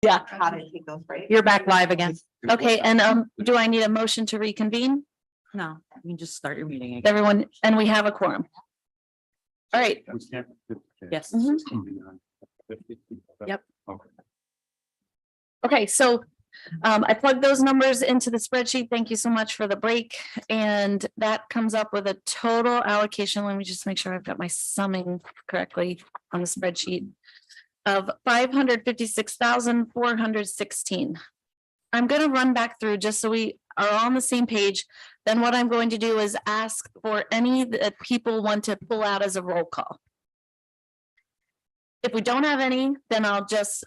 Yeah, How to take those breaks. you're back live again. Okay, and do I need a motion to reconvene? No, you can just start your meeting again. Everyone, and we have a quorum. All right. Yes. Mhm. Yep. Okay, so I plugged those numbers into the spreadsheet. Thank you so much for the break. And that comes up with a total allocation. Let me just make sure I've got my summing correctly on the spreadsheet of $556,416. I'm going to run back through just so we are on the same page. Then what I'm going to do is ask for any that people want to pull out as a roll call. If we don't have any, then I'll just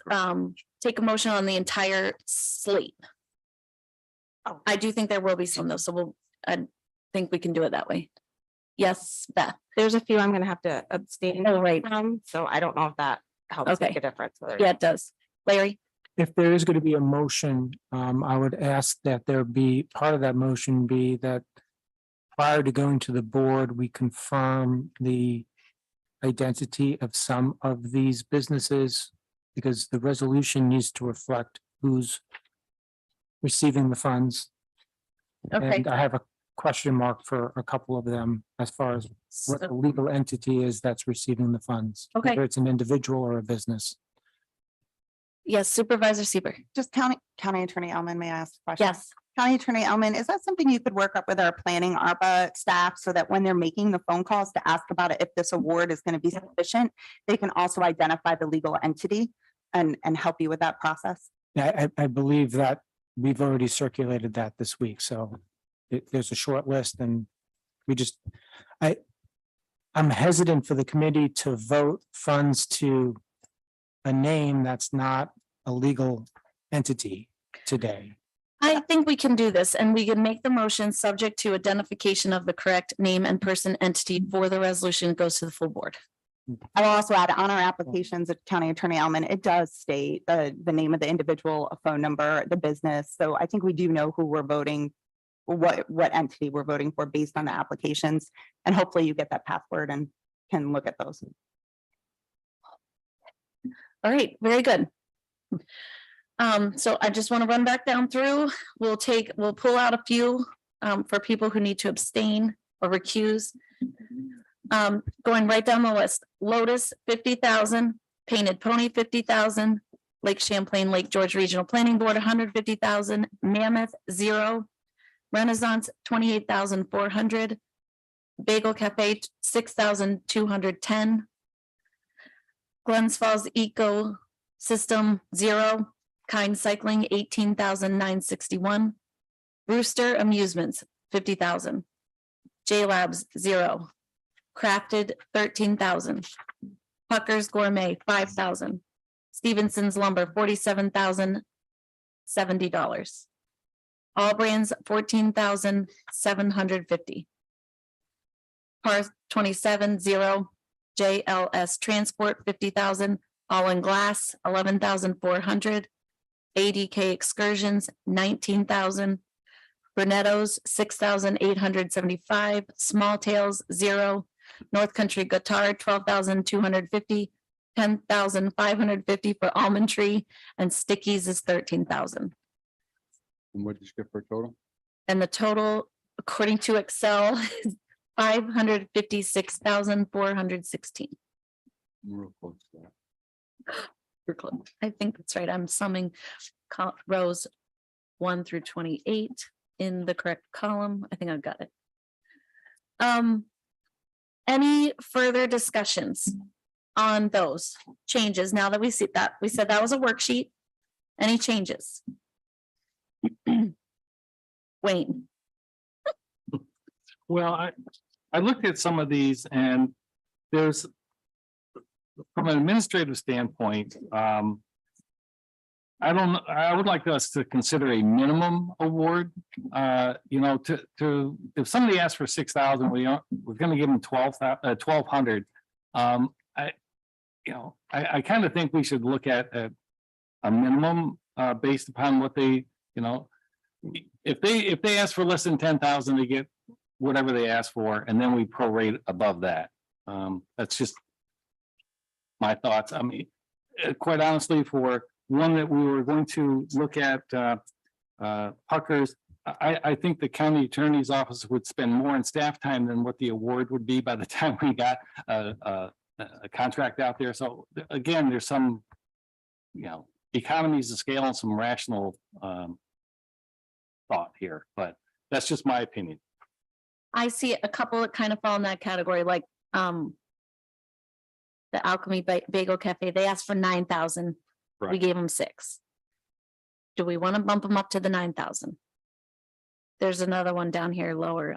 take a motion on the entire slate. Oh, I do think there will be some though, so I think we can do it that way. Yes, Beth. There's a few I'm gonna have to abstain Oh, right. from, so I don't know if that helps Okay. make a difference. Yeah, it does. Larry? If there is going to be a motion, I would ask that there be, part of that motion be that prior to going to the board, we confirm the identity of some of these businesses, because the resolution needs to reflect who's receiving the funds. Okay. And I have a question mark for a couple of them as far as what the legal entity is that's receiving the funds. Okay. Whether it's an individual or a business. Yes, Supervisor Seaver. Just County Attorney Elman, may I ask a question? Yes. County Attorney Elman, is that something you could work up with our planning ARPA staff so that when they're making the phone calls to ask about it, if this award is going to be sufficient, they can also identify the legal entity and help you with that process? Yeah, I believe that we've already circulated that this week, so there's a short list and we just, I'm hesitant for the committee to vote funds to a name that's not a legal entity today. I think we can do this and we can make the motion subject to identification of the correct name and person entity for the resolution that goes to the full board. I will also add on our applications at County Attorney Elman, it does state the name of the individual, a phone number, the business. So I think we do know who we're voting, what entity we're voting for based on the applications. And hopefully you get that password and can look at those. All right, very good. So I just want to run back down through. We'll pull out a few for people who need to abstain or recuse. Going right down the list, Lotus, 50,000, Painted Pony, 50,000, Lake Champlain, Lake George Regional Planning Board, 150,000, Mammoth, 0, Renaissance, 28,400, Bagel Cafe, 6,210, Glens Falls Eco System, 0, Kind Cycling, 18,961, Brewster Amusements, 50,000, J Labs, 0, Crafted, 13,000, Pucker's Gourmet, 5,000, Stevenson's Lumber, $47,070, All Brands, 14,750, Par 27, 0, JLS Transport, 50,000, All in Glass, 11,400, ADK Excursions, 19,000, Brunetto's, 6,875, Small Tales, 0, North Country Guitar, 12,250, 10,550 for Almond Tree, and Stickies is 13,000. And what did you get for a total? And the total, according to Excel, is 556,416. Real close to that. We're close. I think that's right. I'm summing rows 1 through 28 in the correct column. I think I've got it. Any further discussions on those changes now that we see that? We said that was a worksheet. Any changes? Wayne. Well, I looked at some of these and there's, from an administrative standpoint, I would like us to consider a minimum award. If somebody asks for 6,000, we're going to give them 1,200. I kind of think we should look at a minimum based upon what they, if they ask for less than 10,000, they get whatever they ask for, and then we prorate above that. That's just my thoughts. I mean, quite honestly, for one that we were going to look at, Puckers. I think the county attorney's office would spend more in staff time than what the award would be by the time we got a contract out there. So again, there's some, economies of scale and some rational thought here, but that's just my opinion. I see a couple that kind of fall in that category, like, the Alchemy Bagel Cafe, they asked for 9,000. We Right. gave them 6. Do we want to bump them up to the 9,000? There's another one down here lower,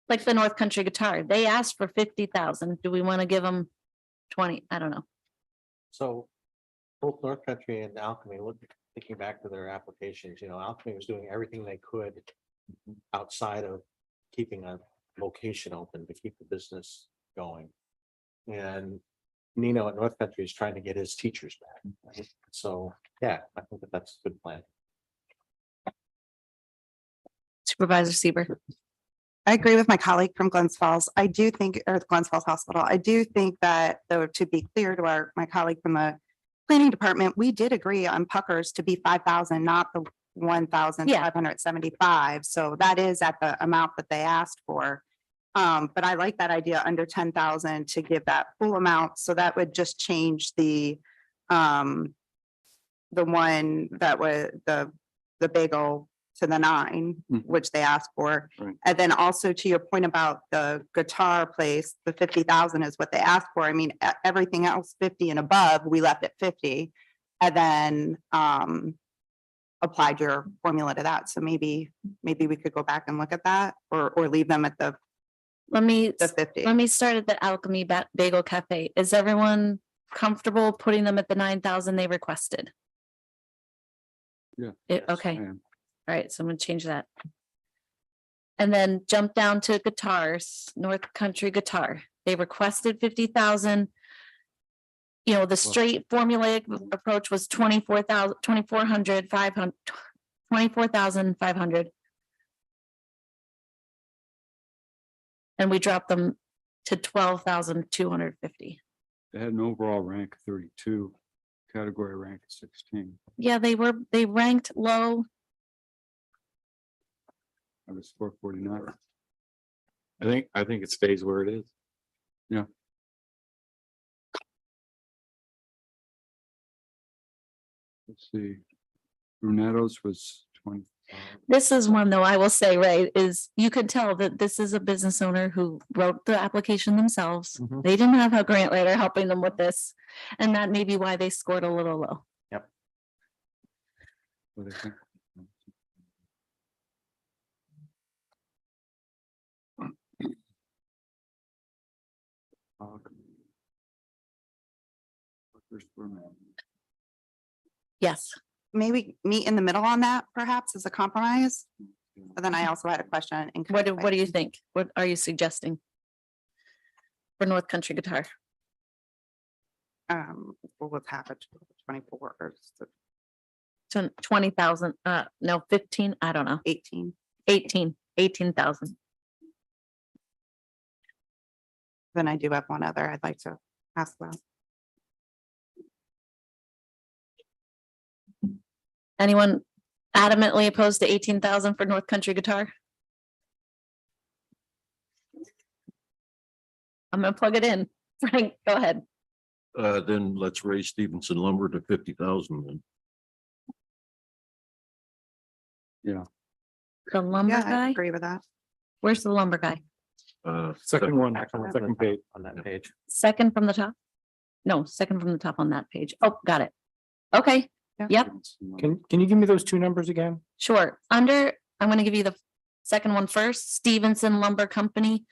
like the North Country Guitar, they asked for 50,000. Do we want to give them 20? I don't know. So both North Country and Alchemy, thinking back to their applications, Alchemy was doing everything they could outside of keeping a location open to keep the business going. And Nino at North Country is trying to get his teachers back. Right? So, yeah, I think that's a good plan. Supervisor Seaver. I agree with my colleague from Glens Falls. I do think, or the Glens Falls Hospital, I do think that, though, to be clear to my colleague from the planning department, we did agree on Puckers to be 5,000, not the 1,575. So that is at the amount that they asked for. But I like that idea under 10,000 to give that full amount. So that would just change the one that was the bagel to the 9, Mhm. which they asked for. Right. And then also to your point about the guitar place, the 50,000 is what they asked for. I mean, everything else 50 and above, we left at 50. And then applied your formula to that. So maybe we could go back and look at that or leave them at the Let me 50. start at the Alchemy Bagel Cafe. Is everyone comfortable putting them at the 9,000 they requested? Yeah. Okay, all And right, so I'm gonna change that. And then jump down to guitars, North Country Guitar. They requested 50,000. The straight formulaic approach was 24,500. And we dropped them to 12,250. they had an overall rank of 32, category rank of 16. Yeah, they ranked low. I was 449. I think it stays where it is. Let's see. Brunetto's was 20. This is one though, I will say, right, is you could tell that this is a business owner who wrote the application themselves. Mhm. They didn't have a grant writer helping them with this. And that may be why they scored a little low. What do they think? First Brunetto. Yes, Maybe meet in the middle on that perhaps as a compromise. But then I also had a question. in what do kind of you think? What are you suggesting? For North Country Guitar? Well, what's happened to 24 or To 20,000, no, 15, I don't know, 18? 18,000. Then I do have one other I'd like to ask about. Anyone adamantly opposed to 18,000 for North Country Guitar? I'm gonna plug it in. Frank, go ahead. Then let's raise Stevenson lumber to 50,000 then. The lumber Yeah, I guy? agree with that. Where's the lumber guy? Second one. Second page. On that page. Second from the top? No, second from the top on that page. Oh, got it. Okay, yep, Can you give me those 2 numbers again? sure. I'm gonna give you the second one first, Stevenson Lumber Company.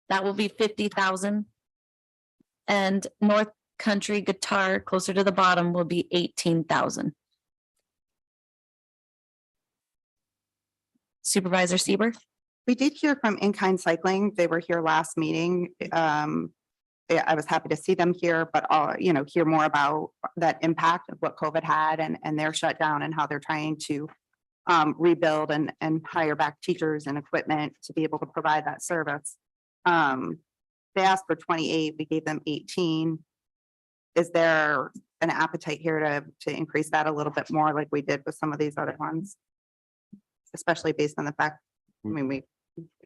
That will be 50,000. And North Country Guitar, closer to the bottom, will be 18,000. Supervisor Seaver? We did hear from In-Kind Cycling. They were here last meeting. Yeah, I was happy to see them here, but hear more about that impact of what COVID had and their shutdown and how they're trying to rebuild and hire back teachers and equipment to be able to provide that service. They asked for 28, we gave them 18. is there an appetite here to increase that a little bit more like we did with some of these other ones? Especially based on the fact, I mean, we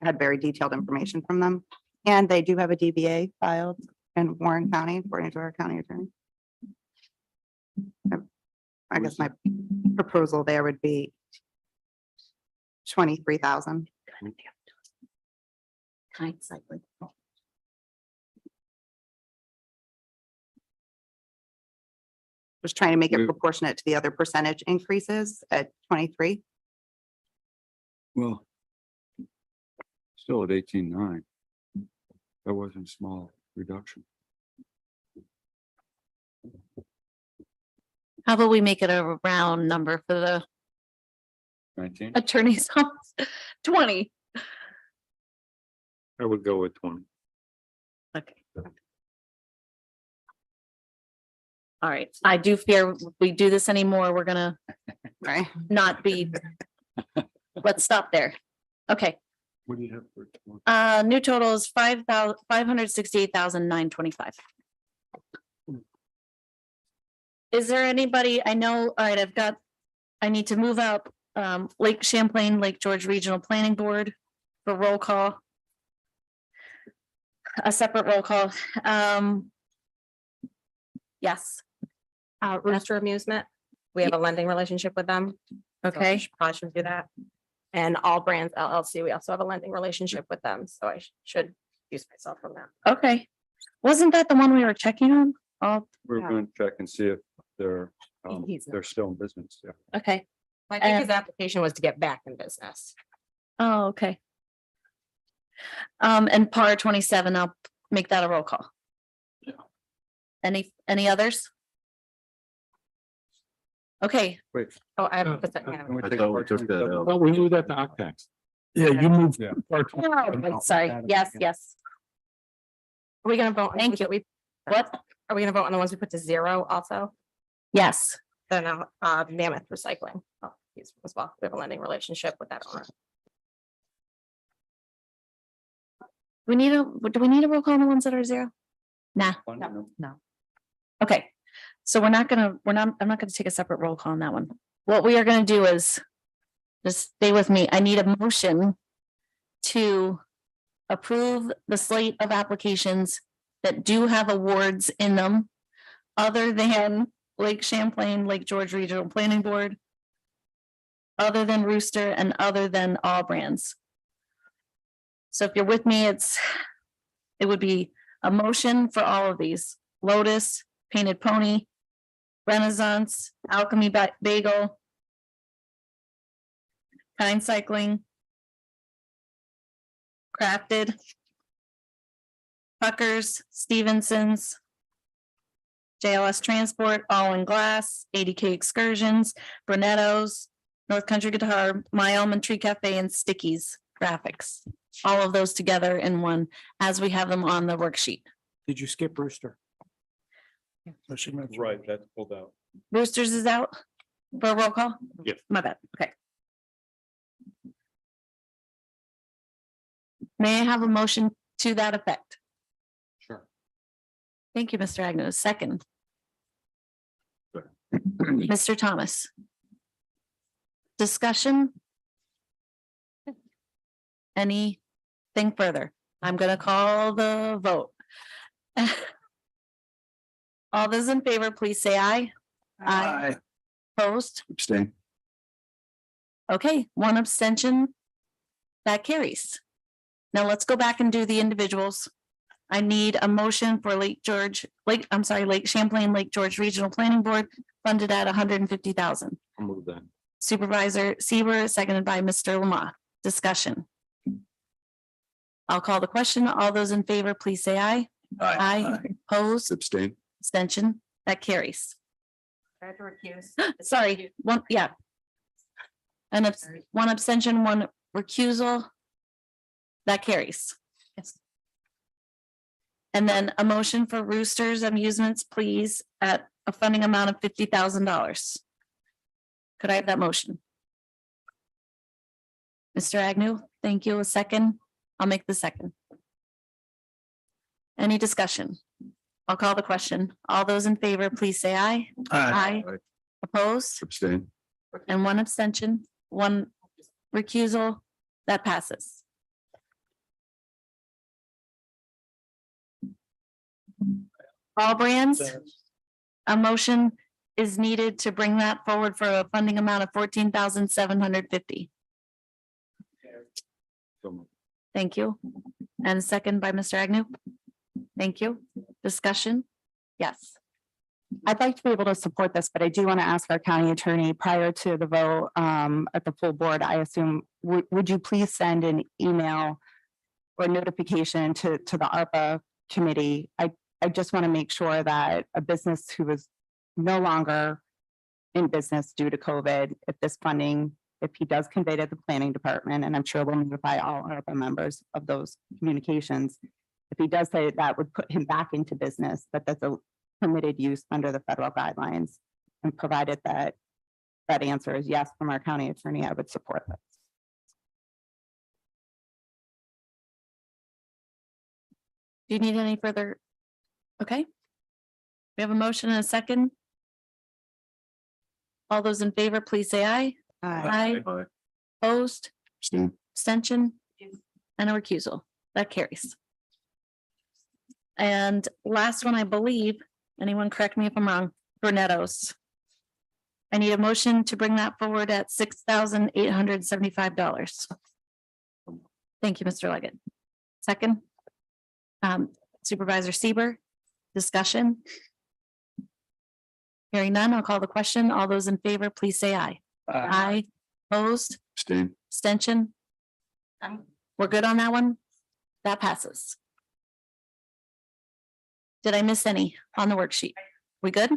had very detailed information from them. And they do have a DBA filed in Warren County, according to our county attorney. I guess my proposal there would be 23,000. Kind cycling. Just trying to make it We- proportionate to the other percentage increases at 23. Well, still at 18.9. That wasn't a small reduction. How about we make it a round number for the 19. attorney's office? 20. I would go with 20. Okay. All right, I do fear if we do this anymore, we're gonna Right. not be. Let's stop there. Okay, What do you have for 20? new total is 568,925. Is there anybody, I know, all right, I need to move up, Lake Champlain, Lake George Regional Planning Board for roll call. A separate roll call, yes, Rooster Amusement, we have a lending relationship with them. so okay. Probably should do that. And All Brands LLC, we also have a lending relationship with them, so I should use myself from that. Okay, wasn't that the one we were checking on? Oh, We're Yeah. going to check and see if they're, He's not. they're still in business. Yeah. okay, I think his application was to get back in business. oh, okay. And par 27, I'll make that a roll call. Yeah. Any others? Okay, Wait. Oh, I have. Uh, can we I take thought we part took that 27? out. Well, we moved that to octets. Yeah, you moved. Yeah. oh, sorry, yes, yes. Are we gonna vote? on the Thank ones that we? What? Are we gonna vote on the ones we put to 0 also? Yes, Then Mammoth Recycling. Oh, he's as well. We have a lending relationship with that owner. do we need a roll call on the ones that are 0? Nah, No. okay. So I'm not gonna take a separate roll call on that one. What we are gonna do is, just stay with me. I need a motion to approve the slate of applications that do have awards in them other than Lake Champlain, Lake George Regional Planning Board, other than Rooster, and other than All Brands. So if you're with me, it would be a motion for all of these: Lotus, Painted Pony, Renaissance, Alchemy Bagel, Kind Cycling, Crafted, Puckers, Stevenson's, JLS Transport, All in Glass, 80K Excursions, Brunetto's, North Country Guitar, My Almond Tree Cafe, and Stickies Graphics. All of those together in one, as we have them on the worksheet. Did you skip Rooster? So she mentioned- Right, that's pulled out. Roosters is out for a roll call? Yes. My bad, okay. May I have a motion to that effect? Sure. Thank you, Mr. Agnew. Second. Second. Mr. Thomas. Discussion? Anything further? I'm gonna call the vote. All those in favor, please say aye. Aye. Opposed? Abstain. Okay, one abstention. That carries. Now let's go back and do the individuals. I need a motion for Lake Champlain, Lake George Regional Planning Board, funded at 150,000. I'll move that. Supervisor Seaver, seconded by Mr. Lamont. Discussion. I'll call the question. All those in favor, please say aye. Aye. Opposed, Abstain. abstention, that carries. I have to recuse. Sorry, one, yeah. And one abstention, one recusal. That carries. Yes. And then a motion for Roosters Amusements, please, at a funding amount of $50,000. Could I have that motion? Mr. Agnew, thank you. A second. I'll make the second. Any discussion? I'll call the question. All those in favor, please say aye. Aye. Aye. Opposed, Abstain. and one abstention, one recusal, that passes. All brands, a motion is needed to bring that forward for a funding amount of 14,750. So Thank you. And a second by Mr. Agnew. Thank you. Discussion? Yes. I'd like to be able to support this, but I do want to ask our county attorney prior to the vote at the full board, I assume, would you please send an email or notification to the ARPA committee? I just want to make sure that a business who is no longer in business due to COVID, if this funding, if he does convey to the planning department, and I'm sure we'll notify all ARPA members of those communications. If he does say that would put him back into business, that that's a permitted use under the federal guidelines. And provided that that answer is yes from our county attorney, I would support this. Do you need any further? Okay. We have a motion and a second. All those in favor, please say aye. Aye. Aye. Opposed, Abstain. abstention, and a recusal. That carries. And last one, I believe, anyone correct me if I'm wrong, Brunetto's. I need a motion to bring that forward at $6,875. Thank you, Mr. Leggett. Second. Supervisor Seaver, discussion. Hearing none, I'll call the question. All those in favor, please say aye. Aye. Opposed, Abstain. abstention. We're good on that one? That passes. Did I miss any on the worksheet? We good?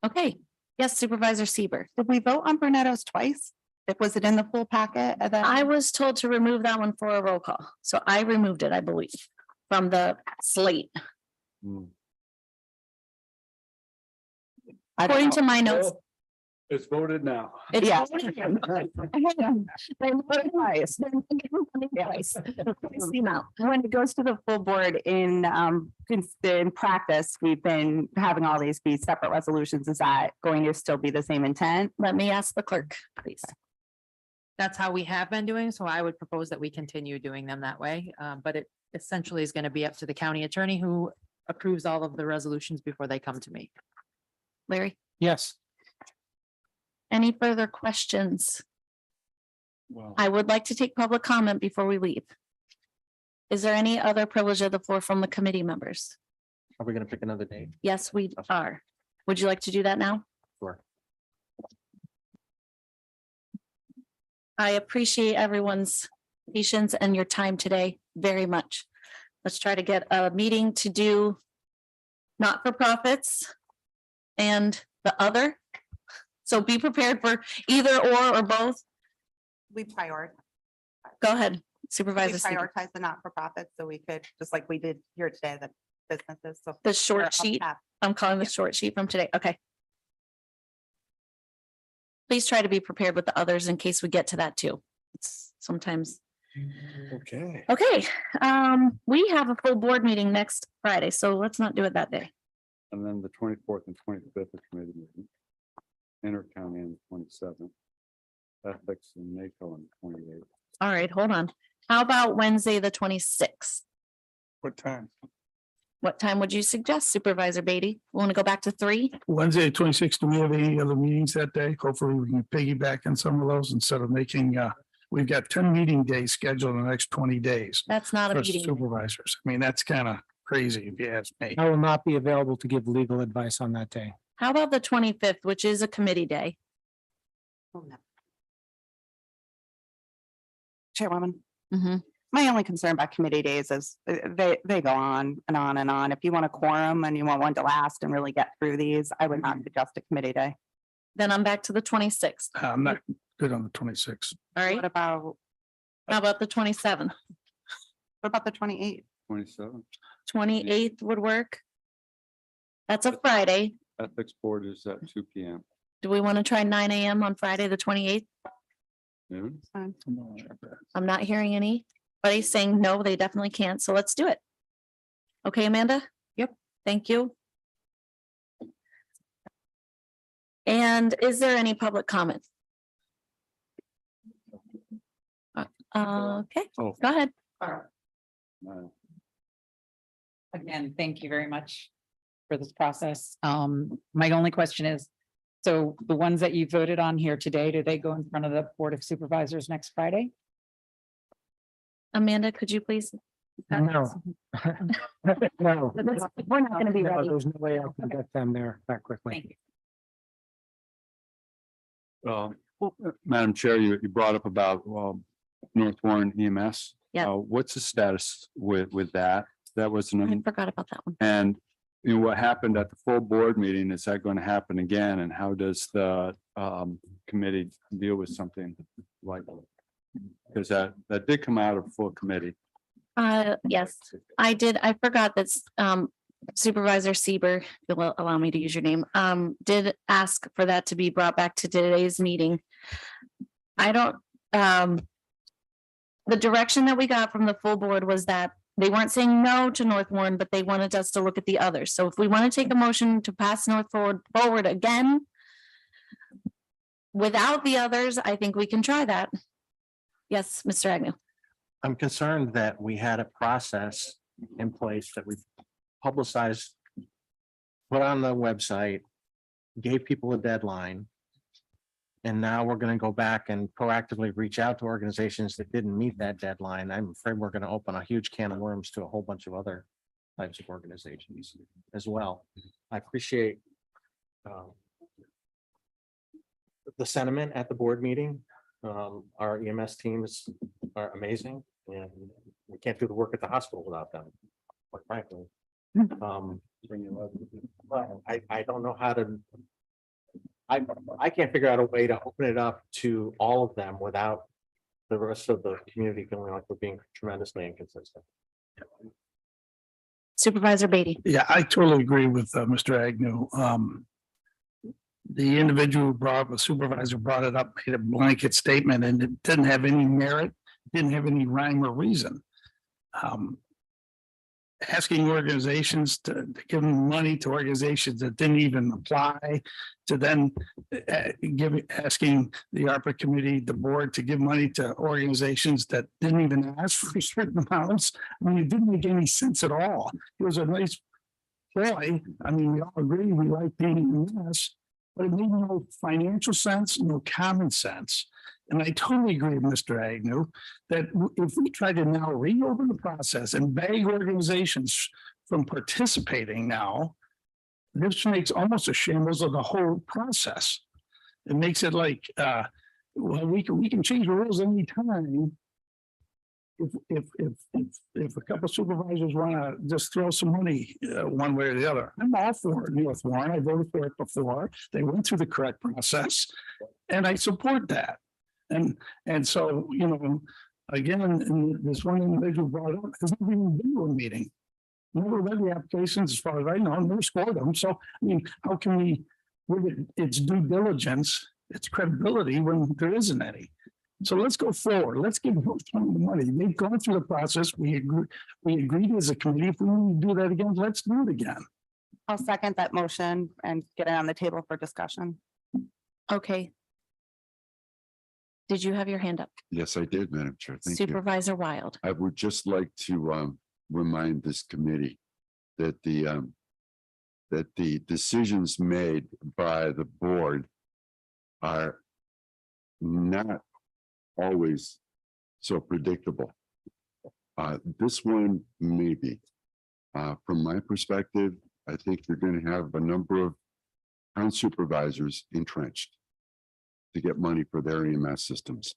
Okay, yes, Supervisor Seaver. Did we vote on Brunetto's twice? Was it in the full packet? I was told to remove that one for a roll call, so I removed it, I believe, from the slate. According to my notes. it's voted now. it's Yeah. voted. When it goes to the full board in practice, we've been having all these be separate resolutions. Is that going to still be the same intent? Let me ask the clerk, please. That's how we have been doing, so I would propose that we continue doing them that way. But it essentially is going to be up to the county attorney who approves all of the resolutions before they come to me. Larry, Yes, any further questions? Well, I would like to take public comment before we leave. Is there any other privilege of the floor from the committee members? Are we gonna pick another date? Yes, we are. Would you like to do that now? Sure. I appreciate everyone's patience and your time today very much. Let's try to get a meeting to do not-for-profits and the other. So be prepared for either or both. We prioritize. Go ahead, We Supervisor. Seaver. prioritize the not-for-profit, so we could, just like we did here today, the businesses, so. The they're short up sheet, top. I'm calling the short sheet from today. Okay. Please try to be prepared with the others in case we get to that too. It's sometimes. okay. Okay, we have a full board meeting next Friday, so let's not do it that day. And then the 24th and 25th are committee meeting. Inter-county on the 27th. Ethics and NACO on the 28th. All right, hold on. How about Wednesday, the 26th? What time? What time would you suggest, Supervisor Beatty? Want to go back to 3? Wednesday, 26th, do we have any other meetings that day? Hopefully we can piggyback on some of those instead of making, we've got 10 meeting days scheduled in the next 20 days. That's not a For meeting. supervisors. I mean, that's kind of crazy if you ask me. I will not be available to give legal advice on that day. How about the 25th, which is a committee day? Chairwoman, Mhm. my only concern about committee days is they go on and on and on. If you want a quorum and you want one to last and really get through these, I would not suggest a committee day. Then I'm back to the 26th. I'm not good on the 26th. All right, What about, how about the 27th? what about the 28th? 27th. 28th would work. That's a Friday. Ethics board is at 2 p.m. Do we want to try 9 a.m. on Friday, the 28th? Noon. I'm not hearing anybody saying no, they definitely can't. So let's do it. Okay, Amanda? Yep. Thank you. And is there any public comment? Okay, Oh. go ahead. Again, thank you very much for this process. My only question is, so the ones that you voted on here today, do they go in front of the Board of Supervisors next Friday? Amanda, could you please? No. No. We're not gonna be No, ready. there's no way I can get them there that quickly. Thank you. Madam Chair, you brought up about, North Warren EMS. Yeah. What's the status with that? That was I an, forgot about that one. and you know, what happened at the full board meeting, is that going to happen again? And how does the, committee deal with something like that? Because that did come out of full committee. Yes, I did. I forgot that Supervisor Sieber, if you'll allow me to use your name, did ask for that to be brought back to today's meeting. I don't, the direction that we got from the full board was that they weren't saying no to North Warren, but they wanted us to look at the others. So if we want to take a motion to pass North forward again without the others, I think we can try that. Yes, Mr. Agnew. I'm concerned that we had a process in place that we publicized, put on the website, gave people a deadline. And now we're going to go back and proactively reach out to organizations that didn't meet that deadline. I'm afraid we're going to open a huge can of worms to a whole bunch of other types of organizations as well. I appreciate the sentiment at the board meeting. Our EMS teams are amazing, and we can't do the work at the hospital without them, quite frankly. But I don't know how to. I can't figure out a way to open it up to all of them without the rest of the community feeling like we're being tremendously inconsistent. Supervisor Beatty. Yeah, I totally agree with Mr. Agnew. The individual the supervisor brought it up, made a blanket statement, and it didn't have any merit, didn't have any rhyme or reason. Asking organizations to give money to organizations that didn't even apply, to then asking the ARPA committee, the board, to give money to organizations that didn't even ask for certain amounts. I mean, it didn't make any sense at all. It was a nice ploy. I mean, we all agree we like paying less, but it made no financial sense, no common sense. And I totally agree with Mr. Agnew that if we try to now reopen the process and beg organizations from participating now, this makes almost a shambles of the whole process. It makes it like, well, we can change the rules anytime. If a couple supervisors want to just throw some money one way or the other, I'm all for North Warren. I voted for it before. They went through the correct process, and I support that. And so, you know, again, this one individual brought up, has never even been to a meeting. Never read the applications, as far as I know, never scored them. So, I mean, how can we, with its due diligence, its credibility when there isn't any? So let's go forward. Let's give them the money. They've gone through the process. We agreed as a committee. If we need to do that again, let's do it again. I'll second that motion and get it on the table for discussion. Okay. Did you have your hand up? Yes, I did, Madam Chair. Thank you. Supervisor Wild. I would just like to remind this committee that the decisions made by the board are not always so predictable. This one may be. From my perspective, I think you're going to have a number of town supervisors entrenched to get money for their EMS systems.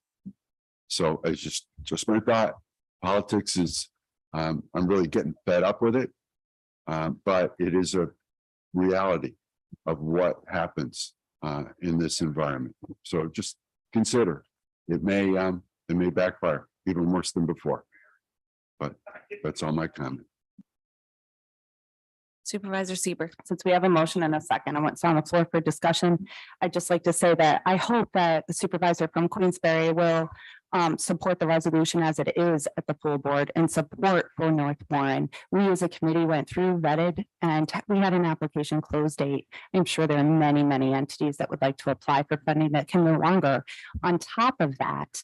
So it's just my thought. Politics is, I'm really getting fed up with it. But it is a reality of what happens in this environment. So just consider, it may backfire even worse than before. But that's all my comment. Supervisor Sieber. Since we have a motion and a second, I want to on the floor for discussion. I'd just like to say that I hope that the supervisor from Queensberry will support the resolution as it is at the full board and support for North Warren. We as a committee went through, vetted, and we had an application close date. I'm sure there are many, many entities that would like to apply for funding that can no longer. On top of that,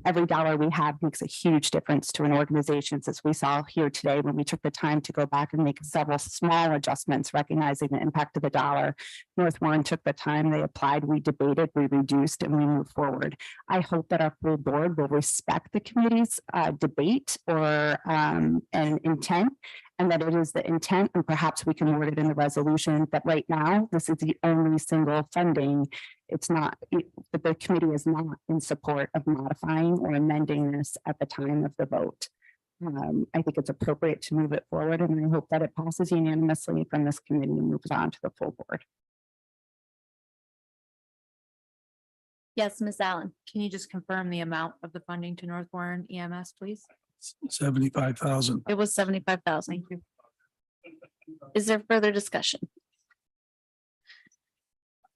every dollar we have makes a huge difference to an organization, as we saw here today when we took the time to go back and make several small adjustments, recognizing the impact of the dollar. North Warren took the time, they applied, we debated, we reduced, and we moved forward. I hope that our full board will respect the committee's debate or and intent, and that it is the intent, and perhaps we can word it in the resolution that right now, this is the only single funding. It's not, the committee is not in support of modifying or amending this at the time of the vote. I think it's appropriate to move it forward, and I hope that it passes unanimously from this committee and moves on to the full board. Yes, Ms. Allen. Can you just confirm the amount of the funding to North Warren EMS, please? 75,000. It was 75,000. Is there further discussion?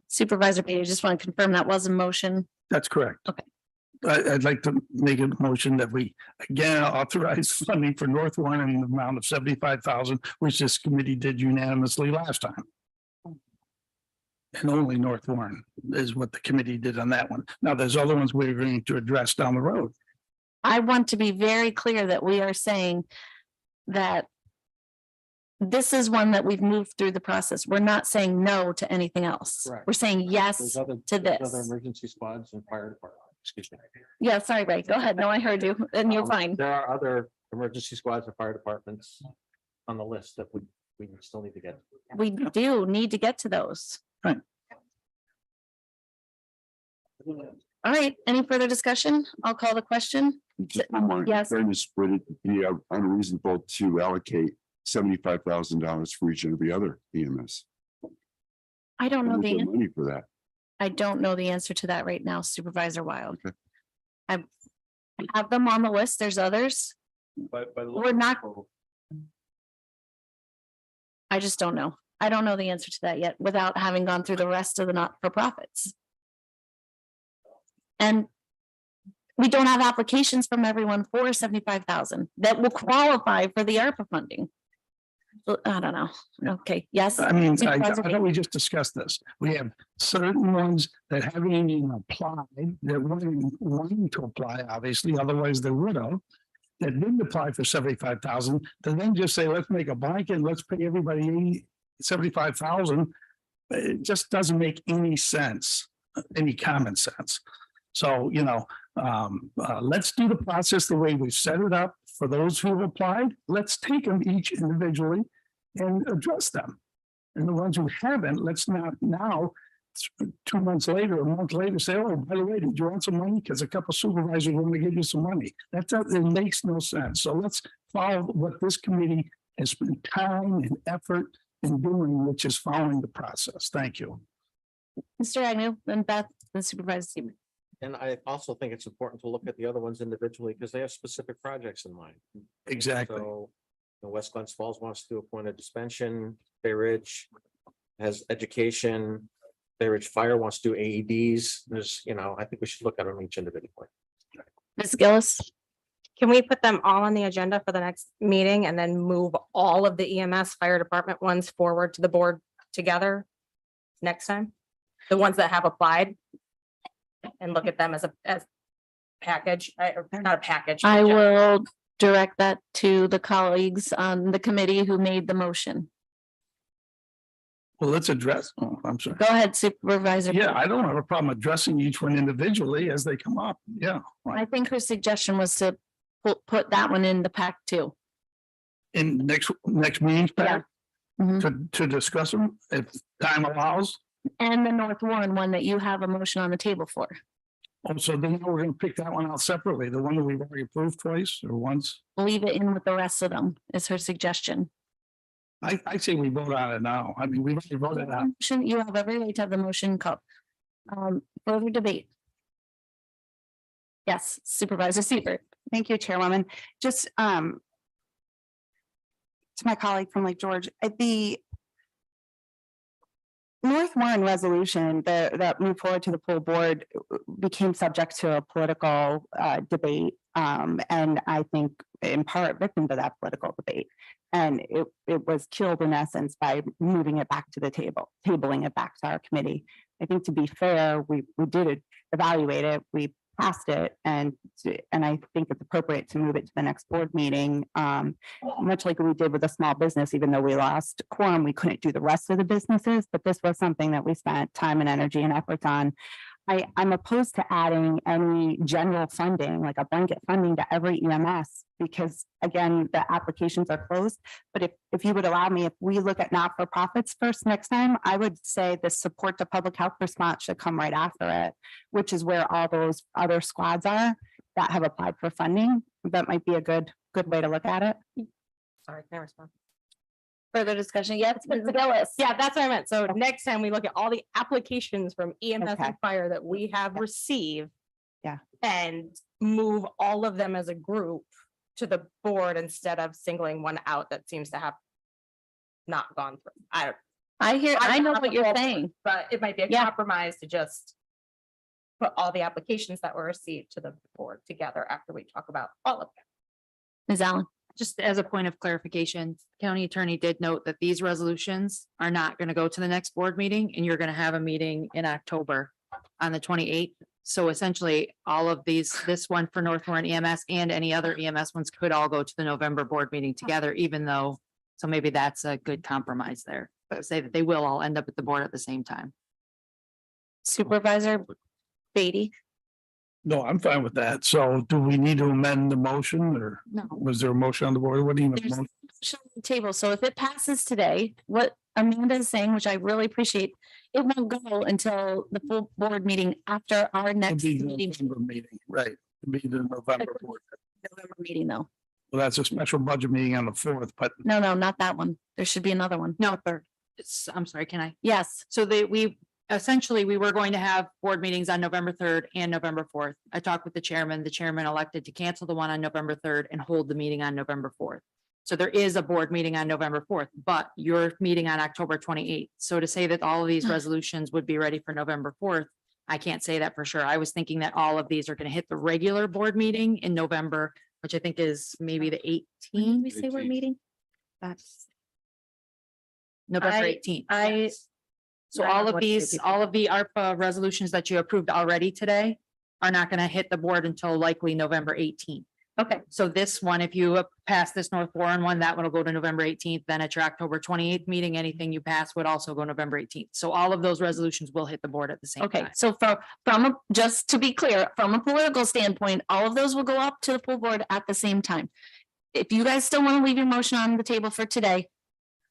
Supervisor Page, just want to confirm that was a motion. That's correct. Okay. I'd like to make a motion that we again authorize funding for North Warren in the amount of 75,000, which this committee did unanimously last time. And only North Warren is what the committee did on that one. Now, there's other ones we're going to address down the road. I want to be very clear that we are saying that this is one that we've moved through the process. We're not saying no to anything else. Correct. We're saying yes There's other, to there's this. other emergency squads and fire department, excuse me. Yeah, sorry, Ray, go ahead. No, I heard you and you're fine. There are other emergency squads and fire departments on the list that we still need to get. We do need to get to those. Right. All right, any further discussion? I'll call the question. Just one more. Yes. Fairness, would it be unreasonable to allocate $75,000 for each and every other EMS? I don't know We'll the, get money for that. I don't know the answer to that right now, Supervisor Wild. Okay. I have them on the list. There's others. We're not. I just don't know. I don't know the answer to that yet without having gone through the rest of the not-for-profits. And we don't have applications from everyone for 75,000 that will qualify for the ARPA funding. Well, I don't know. Okay, yes. I mean, I Supervisor thought we just discussed this. We have certain ones that haven't even applied, they're wanting to apply, obviously, otherwise they would have. That didn't apply for 75,000, to then just say, let's make a blanket, let's pay everybody 75,000. It just doesn't make any sense, any common sense. So, let's do the process the way we've set it up for those who have applied. Let's take them each individually and address them. And the ones who haven't, let's not now, 2 months later, a month later, say, oh, by the way, did you want some money? Because a couple supervisors want to give you some money. It makes no sense. So let's follow what this committee has spent time and effort in doing, which is following the process. Thank you. Mr. Agnew and Beth, the supervisor. And I also think it's important to look at the other ones individually because they have specific projects in mind. Exactly. So the West Glens Falls wants to do a point of suspension, Bay Ridge has education, Bay Ridge Fire wants to do AEDs. There's, I think we should look at them each individually. Ms. Gillis, Can we put them all on the agenda for the next meeting and then move all of the EMS fire department ones forward to the board together next time? The ones that have applied? And look at them as a package, or not a package. I will direct that to the colleagues on the committee who made the motion. Well, let's address, I'm sorry. Go ahead, Supervisor. Yeah, I don't have a problem addressing each one individually as they come up. Yeah. right. I think her suggestion was to put that one in the pack too. In next meeting's back Mhm. to discuss them if time allows. And the North Warren one that you have a motion on the table for. Oh, so then we're gonna pick that one out separately, the one that we've already approved twice or once. Leave it in with the rest of them is her suggestion. I say we vote on it now. I mean, we've already voted on. Motion, you have every right to have the motion called. Further debate. Yes, Supervisor Seaver. Thank you, Chairwoman. Just to my colleague from Lake George, North Warren resolution that moved forward to the full board became subject to a political debate. And I think in part victim to that political debate. And it was killed in essence by moving it back to the table, tabling it back to our committee. I think to be fair, we did evaluate it, we passed it, and I think it's appropriate to move it to the next board meeting. Much like we did with a small business, even though we lost quorum, we couldn't do the rest of the businesses, but this was something that we spent time and energy and effort on. I'm opposed to adding any general funding, like a blanket funding to every EMS, because again, the applications are closed. But if you would allow me, if we look at not-for-profits first next time, I would say the support to public health response should come right after it, which is where all those other squads are that have applied for funding. That might be a good way to look at it. Sorry, can I respond? Further discussion? Yes, Ms. Gillis. Yeah, that's what I meant. So next time we look at all the applications from EMS Okay. and fire that we have received. Yeah. And move all of them as a group to the board instead of singling one out that seems to have not gone through. I know what you're all for it, saying. But it might be a Yeah. compromise to just put all the applications that were received to the board together after we talk about all of them. Ms. Allen. Just as a point of clarification, county attorney did note that these resolutions are not going to go to the next board meeting and you're going to have a meeting in October on the 28th. So essentially, all of these, this one for North Warren EMS and any other EMS ones could all go to the November board meeting together, even though, so maybe that's a good compromise there. But say that they will all end up at the board at the same time. Supervisor Beatty. No, I'm fine with that. So do we need to amend the motion or No. was there a motion on the board? What do you? There's a motion on the table. So if it passes today, what Amanda is saying, which I really appreciate, it won't go until the full board meeting after our It'd next be the meeting, November meeting, right? It'd be the November board. November meeting though. Well, that's a special budget meeting on the fourth, but No, not that one. There should be another one. No, third. I'm sorry, can I? Yes, So we were going to have board meetings on November 3rd and November 4th. I talked with the chairman. The chairman elected to cancel the one on November 3rd and hold the meeting on November 4th. So there is a board meeting on November 4th, but you're meeting on October 28th. So to say that all of these resolutions would be ready for November 4th, I can't say that for sure. I was thinking that all of these are going to hit the regular board meeting in November, which I think is maybe the 18th. we say we're 18th. meeting. That's November 18th. I, So I all have of one to these, do. all of the ARPA resolutions that you approved already today are not going to hit the board until likely November 18th. okay, So this one, if you pass this North Warren one, that one will go to November 18th. Then at your October 28th meeting, anything you pass would also go November 18th. So all of those resolutions will hit the board at the same okay. time. So just to be clear, from a political standpoint, all of those will go up to the full board at the same time. If you guys still want to leave your motion on the table for today,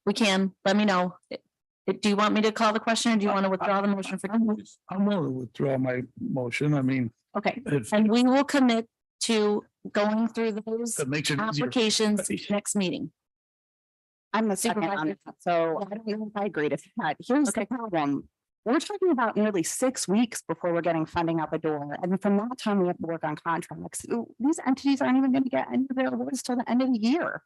we can, let me know. Do you want me to call the question or do you want to withdraw the motion for? I'm willing to withdraw my motion. I mean, Okay, if and we will commit to going through those it makes it easier. applications next meeting. I'm the second on Supervisor. that, so I don't know if I agree to that. Here's the Okay. problem. We're talking about nearly 6 weeks before we're getting funding out the door. And from that time, we have to work on contracts. These entities aren't even going to get any of their awards till the end of the year.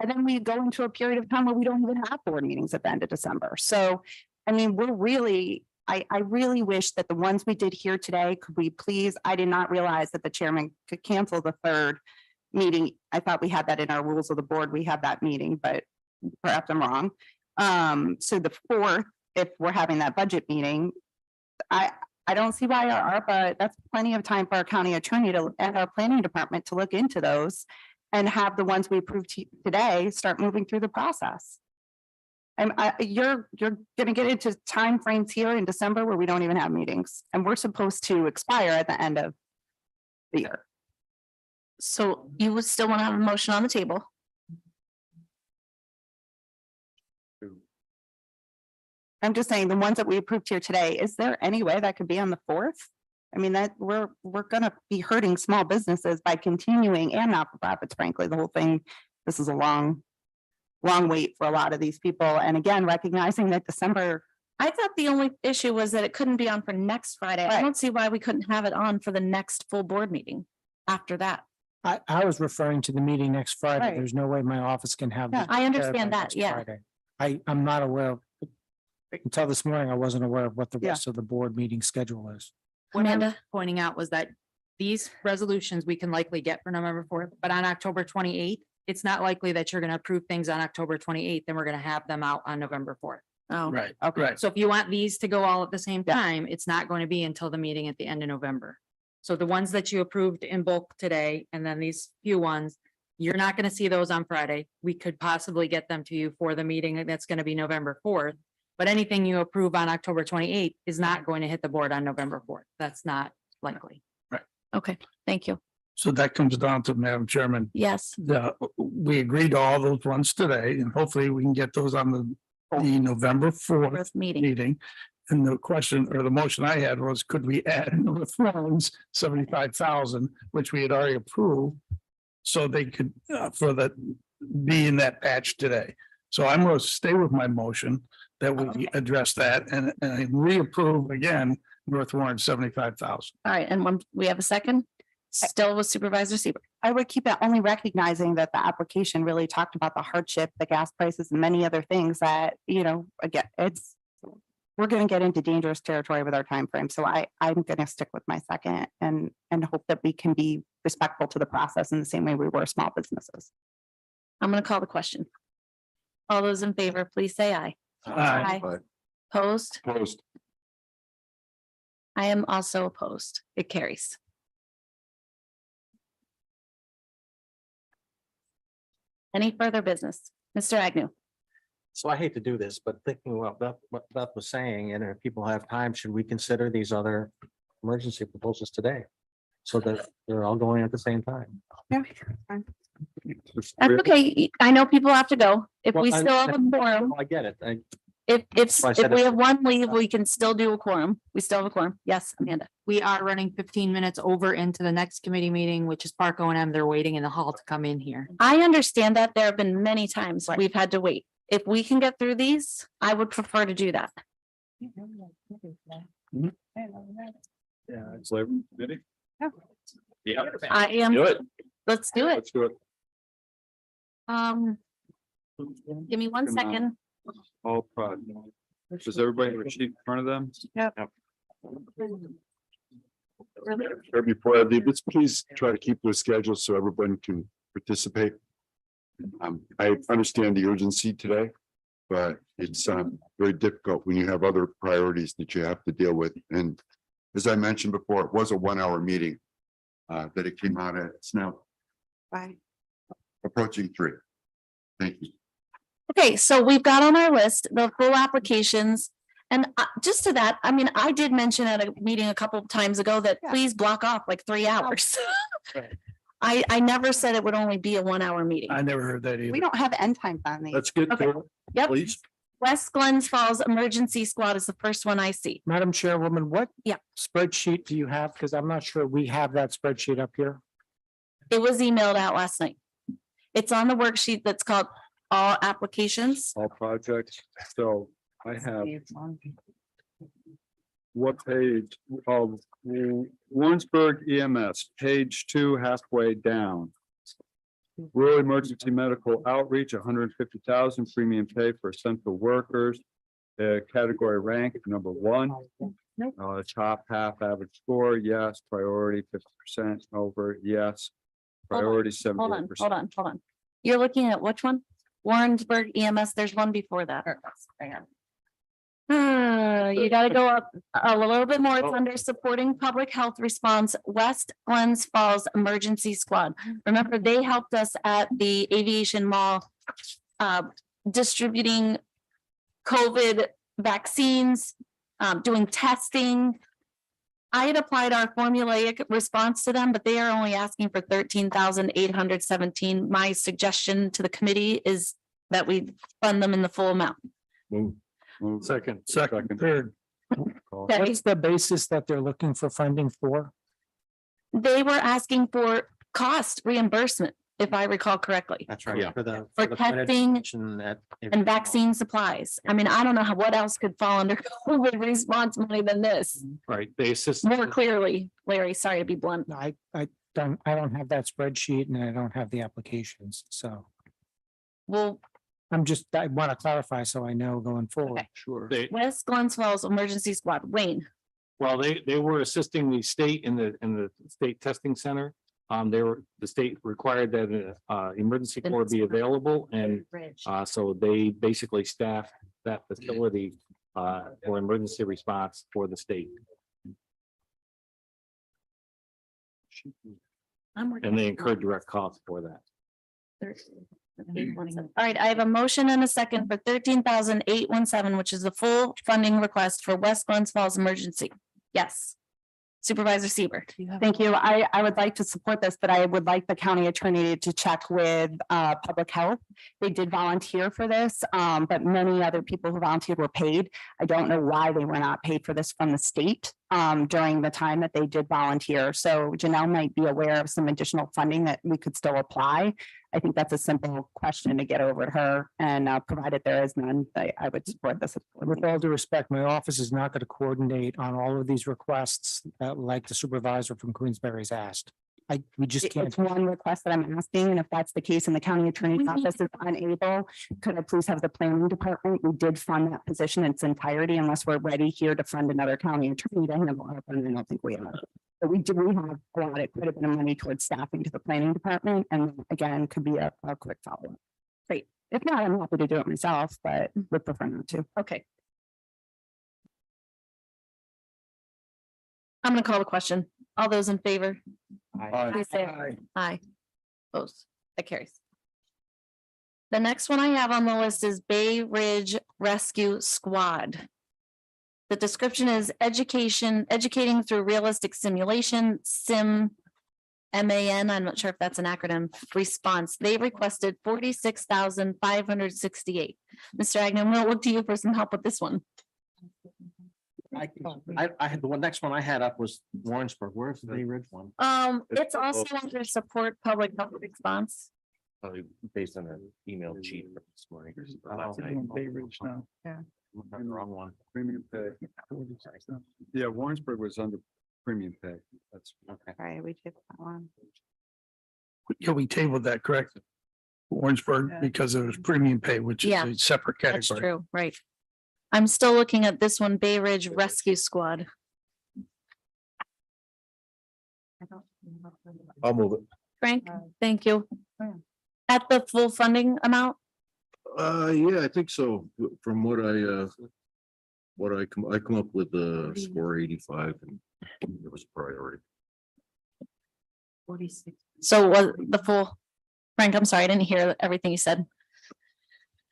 And then we go into a period of time where we don't even have board meetings at the end of December. So, I mean, I really wish that the ones we did here today, could we please, I did not realize that the chairman could cancel the third meeting. I thought we had that in our rules of the board. We have that meeting, but perhaps I'm wrong. So the fourth, if we're having that budget meeting, I don't see why our ARPA, that's plenty of time for our county attorney to, and our planning department to look into those and have the ones we approved today start moving through the process. And you're gonna get into timeframes here in December where we don't even have meetings and we're supposed to expire at the end of the year. So you would still want to have a motion on the table. I'm just saying the ones that we approved here today, is there any way that could be on the fourth? I mean, that we're gonna be hurting small businesses by continuing and not-for-profits, frankly, the whole thing. This is a long wait for a lot of these people. And again, recognizing that December, I thought the only issue was that it couldn't be on for next Friday. I Right. don't see why we couldn't have it on for the next full board meeting after that. I was referring to the meeting next Friday. Right. There's no way my office can have. Yeah. this I understand clarified that, next yeah. Friday. I'm not aware of, Until this morning, I wasn't aware of what the Yeah. rest of the board meeting schedule is. What I'm Amanda? pointing out was that these resolutions we can likely get for November fourth, but on October twenty-eighth, it's not likely that you're gonna approve things on October twenty-eighth, then we're gonna have them out on November fourth. Oh, Right, Okay. right. So if you want these to go all at the same Yeah. time, it's not going to be until the meeting at the end of November. So the ones that you approved in bulk today, and then these few ones, you're not gonna see those on Friday. We could possibly get them to you for the meeting that's gonna be November fourth. But anything you approve on October twenty-eighth is not going to hit the board on November fourth. That's not likely. okay, thank you. So that comes down to, Madam Chairman, Yes, we agreed to all those ones today, and hopefully we can get those on the November fourth first meeting. meeting. And the question or the motion I had was, could we add North Warren's 75,000, which we had already approved? So they could, for that, be in that patch today. So I'm going to stay with my motion that we address that and reapprove again, North Warren 75,000. All right, and when we have a second, still with Supervisor Seaver. I would keep it only recognizing that the application really talked about the hardship, the gas prices and many other things that, again, we're going to get into dangerous territory with our time frame. So I'm going to stick with my second and hope that we can be respectful to the process in the same way we were small businesses. I'm gonna call the question. All those in favor, please say aye. Aye. Opposed? Post. I am also opposed. It carries. Any further business? Mr. Agnew? So I hate to do this, but thinking about what Beth was saying, and if people have time, should we consider these other emergency proposals today? So that they're all going at the same time. That's okay. I know people have to go. If we Well, still have a quorum, I get it. if why I said we it. have one leave, we can still do a quorum. We still have a quorum. Yes, Amanda. We are running 15 minutes over into the next committee meeting, which is Park O and M. They're waiting in the hall to come in here. I understand that there have been many times we've had to wait. If we can get through these, I would prefer to do that. Yeah, it's Labor Committee. Yeah. I am, Do it. let's do it. Let's do it. Give me one Come on. second. All project. Does everybody have a sheet in front of them? Or before I leave, let's please try to keep those schedules so everyone can participate. I understand the urgency today, but it's very difficult when you have other priorities that you have to deal with. And as I mentioned before, it was a 1 hour meeting that it came out at. It's now Bye. approaching 3. Thank you. Okay, so we've got on our list the full applications. And just to that, I mean, I did mention at a meeting a couple of times ago that Yeah. please block off like 3 hours. Right. I never said it would only be a 1 hour meeting. I never heard that either. We don't have end times on these. Let's get Okay. to it, Yep, please. West Glens Falls Emergency Squad is the first one I see. Madam Chairwoman, what? Yeah. Spreadsheet do you have? Because I'm not sure we have that spreadsheet up here. It was emailed out last night. It's on the worksheet that's called all applications. All projects. So I have what page of Warrensburg EMS, page 2, halfway down. Rural emergency medical outreach, 150,000 premium pay for essential workers. Category rank, number 1. Top half average score, yes. Priority 50% over, yes. Hold on, Priority Hold on, 78%. hold on. You're looking at which one? Warrensburg EMS, there's one before that. You gotta go up a little bit more. It's under supporting public health response, West Glens Falls Emergency Squad. Remember, they helped us at the Aviation Mall distributing COVID vaccines, doing testing. I had applied our formulaic response to them, but they are only asking for 13,817. My suggestion to the committee is that we fund them in the full amount. Move. Second, third. Okay. What's the basis that they're looking for funding for? They were asking for cost reimbursement, if I recall correctly, That's right. Yeah. For the. For the testing medication and vaccine supplies. I mean, I don't know what else could fall under COVID response money than this. Right, basis. More clearly, Larry, sorry to be blunt. No, I don't have that spreadsheet and I don't have the applications, so. Well, I want to clarify so I know going forward. Okay. Sure. West Glens Falls Emergency Squad, Wayne. Well, they were assisting the state in the state testing center. The state required that emergency corps be available, and so they basically staffed that facility for emergency response for the state, and they incurred direct costs for that. All right, I have a motion and a second for 13,817, which is the full funding request for West Glens Falls Emergency. Yes. Supervisor Seaver. Thank you. I would like to support this, but I would like the county attorney to check with public health. They did volunteer for this, but many other people who volunteered were paid. I don't know why they were not paid for this from the state during the time that they did volunteer. So Janelle might be aware of some additional funding that we could still apply. I think that's a simple question to get over to her, and provided there is none, I would support this. With all due respect, my office is not going to coordinate on all of these requests like the supervisor from Queensberry's asked. We just can't. It's one request that I'm asking, and if that's the case and the county attorney's We need office is unable, could I please have the planning department? We did fund that position in its entirety unless we're ready here to fund another county attorney to handle ARPA, and I don't think we are. But we have a lot, it could have been money towards staffing to the planning department, and again, could be a quick follow-up. Great. If not, I'm happy to do it myself, but would prefer not to. Okay. I'm gonna call the question. All those in favor? Please say aye. Aye. Opposed. That carries. The next one I have on the list is Bay Ridge Rescue Squad. The description is educating through realistic simulation, MAN, I'm not sure if that's an acronym, response. They requested 46,568. Mr. Agnew, I'm gonna look to you for some help with this one. I had the next one I had up was Warrensburg. Where's the Bay Ridge one? It's also under support public health response. Probably based on an email cheat from this morning. Bay Ridge now. The wrong one. Premium pay. Yeah, Warrensburg was under premium pay. That's Okay. All right, we did that one. Yeah, we tabled that, correct? Warrensburg, because it was premium pay, which is Yeah, a separate That's category. true, right. I'm still looking at this one, Bay Ridge Rescue Squad. I'll move it. Frank, thank you. At the full funding amount? Yeah, I think so. From what I come up with score 85 and it was a priority. So was the full, Frank, I'm sorry, I didn't hear everything you said.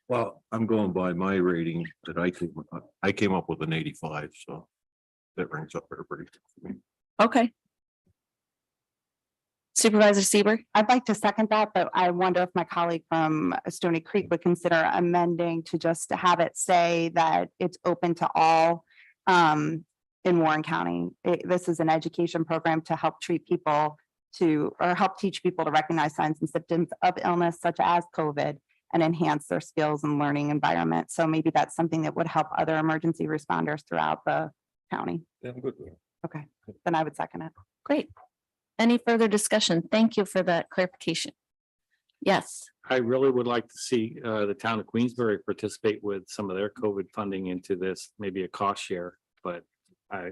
Well, I'm going by my rating that I came up with an 85, so that rings up there pretty good for me. Okay. Supervisor Seaver, I'd like to second that, but I wonder if my colleague from Stony Creek would consider amending to just have it say that it's open to all in Warren County. This is an education program to help treat people help teach people to recognize signs and symptoms of illness such as COVID and enhance their skills and learning environment. So maybe that's something that would help other emergency responders throughout the county. Yeah, I'm good with it. Okay, then I would second it. great. Any further discussion? Thank you for that clarification. Yes, I really would like to see the town of Queensbury participate with some of their COVID funding into this, maybe a cost share, but I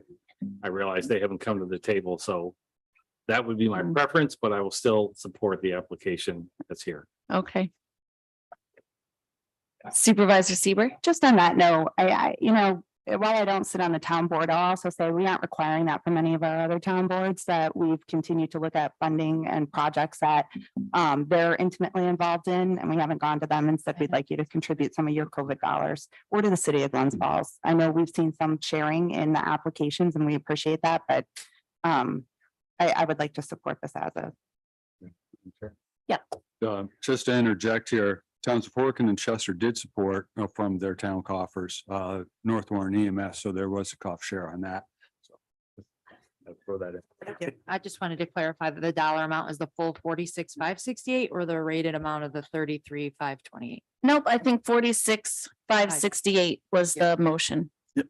realize they haven't come to the table, so that would be my preference, but I will still support the application that's here. okay. Supervisor Seaver, Just on that note, while I don't sit on the town board, I'll also say we aren't requiring that from any of our other town boards, that we've continued to look at funding and projects that they're intimately involved in, and we haven't gone to them and said, we'd like you to contribute some of your COVID dollars or to the city of Glens Falls. I know we've seen some sharing in the applications and we appreciate that, but I would like to support this as a. just to interject here, towns of Horkin and Chester did support from their town coffers, North Warren EMS, so there was a cough share on that. So I'll throw that in. I just wanted to clarify that the dollar amount is the full 46,568 or the rated amount of the 33,528. nope, I think 46,568 was the motion. Yep.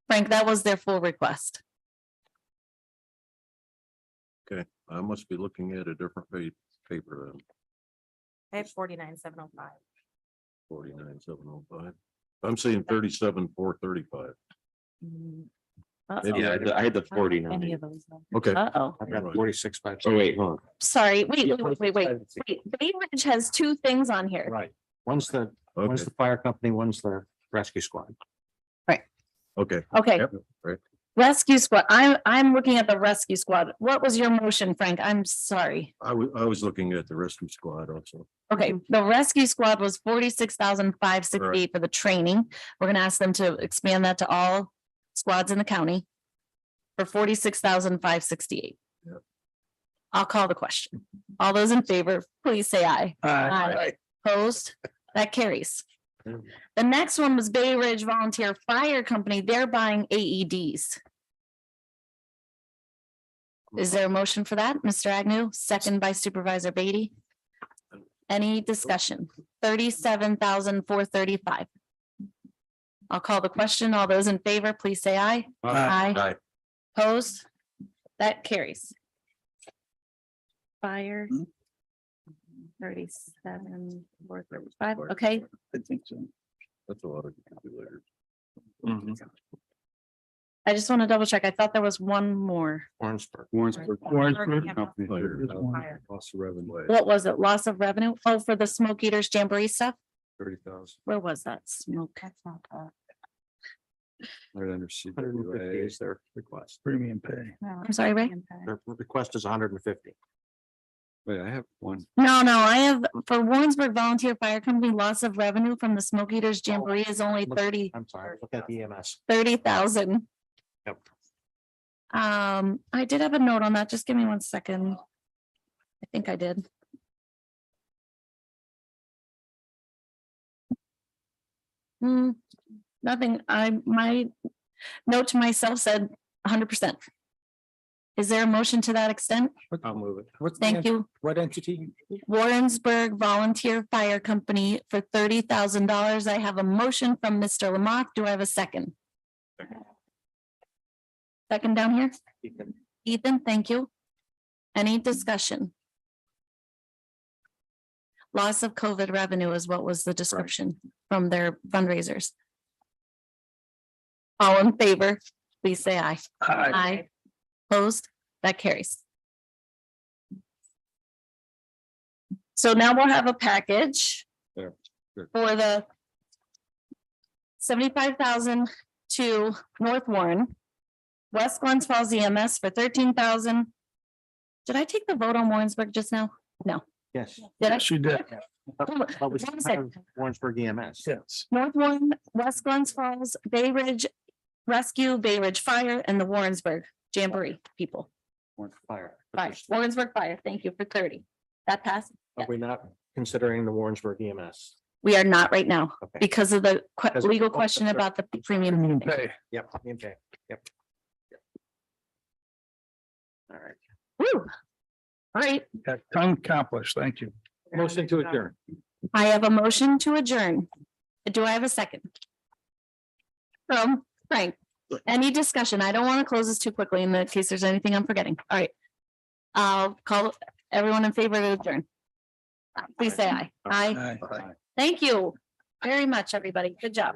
Frank, that was their full request. Okay, I must be looking at a different paper then. I have 49,705. 49,705. I'm saying 37,435. Yeah, I had the 49. Any of those. no. Okay. Uh-oh, I've got 46, 5. Oh, wait, hold on. sorry, wait. Bay Ridge has two things on here. Right. One's the Okay, fire company, one's the rescue squad. okay. Okay, Yep, right. rescue squad. I'm looking at the rescue squad. What was your motion, Frank? I'm sorry. I was looking at the rescue squad also. Okay, the rescue squad was 46,568 for the training. We're gonna ask them to expand that to all squads in the county for 46,568. Yep. I'll call the question. All those in favor, please say aye. Aye. Opposed? That carries. The next one was Bay Ridge Volunteer Fire Company. They're buying AEDs. Is there a motion for that, Mr. Agnew? Second by Supervisor Beatty. Any discussion? 37,435. I'll call the question. All those in favor, please say aye. Aye. Opposed? That carries. Fire. 37,435. Okay, I think so. That's a lot of calculators. I just want to double check. I thought there was one more. Warrensburg. Warrensburg. Warrensburg. Company, There's loss of revenue, What was it? Loss of revenue? Oh, for the Smoke Eaters Jamboree stuff? 30,000, Where was that? Smoke. right under 150 CWA. is their request. Premium pay. I'm sorry, Ray? Their request is 150. Wait, I have one. No, I have for Warrensburg Volunteer Fire Company, loss of revenue from the Smoke Eaters Jamboree is only Look- 30,000. Look at the EMS. Yep. I did have a note on that. Just give me 1 second. I think I did. Nothing. My note to myself said 100%. Is there a motion to that extent? I'll move it. Thank you. What entity? Warrensburg Volunteer Fire Company for $30,000. I have a motion from Mr. Lamont. Do I have a second? Second down here? Ethan, thank you. Any discussion? Loss of COVID revenue is what was the description from their fundraisers. All in favor, please say aye. Aye. Aye. Opposed? That carries. So now we'll have a package There, good. for the 75,000 to North Warren. West Glens Falls EMS for 13,000. Did I take the vote on Warrensburg just now? No. Yes. Did I? Yes, you did. But we One still second. have Warrensburg EMS. Yes. North Warren, West Glens Falls, Bay Ridge Rescue, Bay Ridge Fire, and the Warrensburg Jamboree people. Fire. Fire, Warrensburg Fire, thank you for 30. That passed? Are we not considering the Warrensburg EMS? We are not right now Okay. because of the Because- legal question about the premium. Premium pay. Yep. Okay. Yep. All right. Woo. All right, Time accomplished. Thank you. Motion to adjourn. I have a motion to adjourn. Do I have a second? From Frank, any discussion? I don't want to close this too quickly in the case there's anything I'm forgetting. All right. I'll call everyone in favor to adjourn. Please say aye. Aye. Aye. Thank you very much, everybody. Good job.